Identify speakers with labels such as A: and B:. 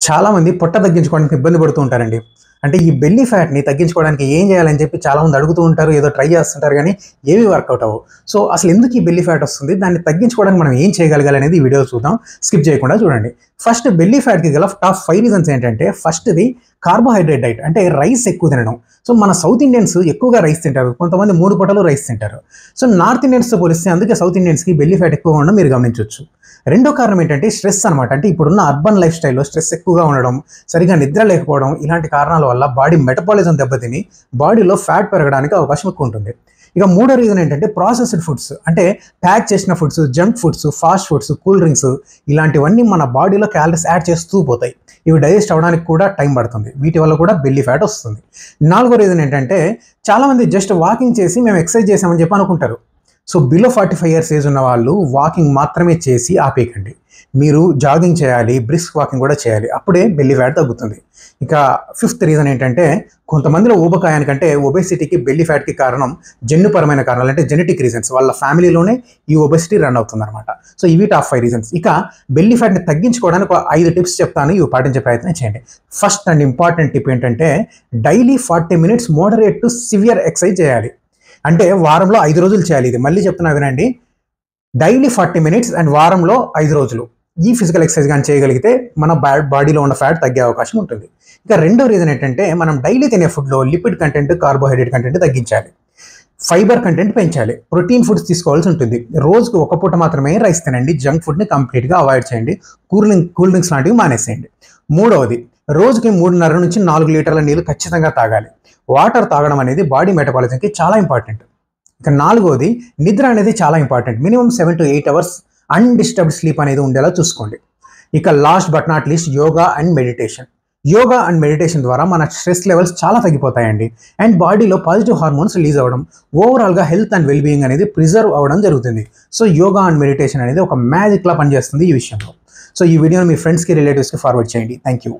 A: చాలామంది పొట్ట తగ్గించుకోవడానికి ఇబ్బంది పడుతూ ఉంటారండి. అంటే ఈ బెల్లీ ఫ్యాట్‌ని తగ్గించుకోవడానికి ఏం చేయాలని చెప్పి చాలామంది అడుగుతూ ఉంటారు. ఏదో ట్రై చేస్తుంటారు గానీ ఏవి వర్కౌట్ అవ్వవు. సో, అసలు ఎందుకు ఈ బెల్లీ ఫ్యాట్ వస్తుంది? దాన్ని తగ్గించుకోవడానికి మనం ఏం చేయగలగాలి అనేది ఈ వీడియో చూద్దాం. స్కిప్ చేయకుండా చూడండి. ఫస్ట్ బెల్లీ ఫ్యాట్‌కి గల టాప్ 5 రీజన్స్ ఏంటంటే ఫస్ట్‌ది కార్బోహైడ్రేట్ డైట్ అంటే రైస్ ఎక్కువ తినడం. సో, మన సౌత్ ఇండియన్స్ ఎక్కువగా రైస్ తింటారు. కొంతమంది 3 పూటలు రైస్ తింటారు. సో, నార్త్ ఇండియన్స్‌తో పోలిస్తే అందుకే సౌత్ ఇండియన్స్‌కి బెల్లీ ఫ్యాట్ ఎక్కువగా ఉండడం మీరు గమనించొచ్చు. రెండో కారణం ఏంటంటే స్ట్రెస్ అనమాట. అంటే ఇప్పుడున్న అర్బన్ లైఫ్ స్టైల్‌లో స్ట్రెస్ ఎక్కువగా ఉండడం, సరిగ్గా నిద్ర లేకపోవడం ఇలాంటి కారణాల వల్ల బాడీ మెటబాలిజం దెబ్బతిని బాడీలో ఫ్యాట్ పెరగడానికి అవకాశం ఎక్కువ ఉంటుంది. ఇక మూడో రీజన్ ఏంటంటే ప్రాసెస్డ్ ఫుడ్స్ అంటే ప్యాక్ చేసిన foods, junk foods, fast foods, cool drinks ఇలాంటివన్నీ మన బాడీలో క్యాలరీస్ యాడ్ చేస్తూ పోతాయి. ఇవి డైజెస్ట్ అవ్వడానికి కూడా టైం పడుతుంది. వీటి వల్ల కూడా బెల్లీ ఫ్యాట్ వస్తుంది. నాలుగో రీజన్ ఏంటంటే చాలామంది జస్ట్ వాకింగ్ చేసి మేము ఎక్సర్సైజ్ చేసామని చెప్పి అనుకుంటారు. సో, బిలో 45 ఇయర్స్ ఏజ్ ఉన్న వాళ్ళు వాకింగ్ మాత్రమే చేసి ఆపేయకండి. మీరు జాగింగ్ చేయాలి, బ్రిస్క్ వాకింగ్ కూడా చేయాలి. అప్పుడే బెల్లీ ఫ్యాట్ తగ్గుతుంది. ఇక ఫిఫ్త్ రీజన్ ఏంటంటే కొంతమందిలో ఊబకాయానికంటే ఒబెసిటీకి బెల్లీ ఫ్యాట్‌కి కారణం జన్యుపరమైన కారణాలు అంటే జెనెటిక్ రీజన్స్. వాళ్ళ ఫ్యామిలీలోనే ఈ ఒబెసిటీ రన్ అవుతుందన్నమాట. సో, ఇవి టాప్ 5 రీజన్స్. ఇక బెల్లీ ఫ్యాట్‌ని తగ్గించుకోవడానికి ఒక 5 టిప్స్ చెప్తాను. ఇవి పాటించే ప్రయత్నం చేయండి. ఫస్ట్ అండ్ ఇంపార్టెంట్ టిప్ ఏంటంటే daily 40 minutes moderate to severe exercise చేయాలి. అంటే వారంలో 5 రోజులు చేయాలి. ఇది మళ్ళీ చెప్తున్నా వినండి. డైలీ 40 మినిట్స్ అండ్ వారంలో 5 రోజులు ఈ ఫిజికల్ ఎక్సర్సైజ్ కానీ చేయగలిగితే మన బాడీలో ఉన్న ఫ్యాట్ తగ్గే అవకాశం ఉంటుంది. ఇక రెండో రీజన్ ఏంటంటే మనం డైలీ తినే ఫుడ్లో లిపిడ్ కంటెంట్, కార్బోహైడ్రేట్ కంటెంట్ తగ్గించాలి. ఫైబర్ కంటెంట్ పెంచాలి. ప్రోటీన్ ఫుడ్స్ తీసుకోవాల్సి ఉంటుంది. రోజుకు ఒక పూట మాత్రమే రైస్ తినండి. జంక్ ఫుడ్ని కంప్లీట్గా అవాయిడ్ చేయండి. కూల్ డ్రింక్స్ లాంటివి మానేసేయండి. మూడవది రోజుకి 3.5 నుంచి 4 లీటర్ల నీళ్ళు ఖచ్చితంగా తాగాలి. వాటర్ తాగడం అనేది బాడీ మెటబాలిజంకి చాలా ఇంపార్టెంట్. ఇక నాలుగోది నిద్ర అనేది చాలా important. Minimum 7 to 8 hours undisturbed sleep అనేది ఉండేలా చూసుకోండి. ఇక last but not least yoga and meditation. Yoga and meditation ద్వారా మన స్ట్రెస్ లెవెల్స్ చాలా తగ్గిపోతాయండి. అండ్ బాడీలో పాజిటివ్ హార్మోన్స్ రిలీజ్ అవ్వడం, ఓవరాల్గా హెల్త్ అండ్ వెల్బీయింగ్ అనేది ప్రిజర్వ్ అవ్వడం జరుగుతుంది. సో, యోగా అండ్ మెడిటేషన్ అనేది ఒక మ్యాజిక్లా పనిచేస్తుంది ఈ విషయంలో. సో, ఈ వీడియోని మీ ఫ్రెండ్స్కి, రిలేటివ్స్కి ఫార్వర్డ్ చేయండి. Thank you.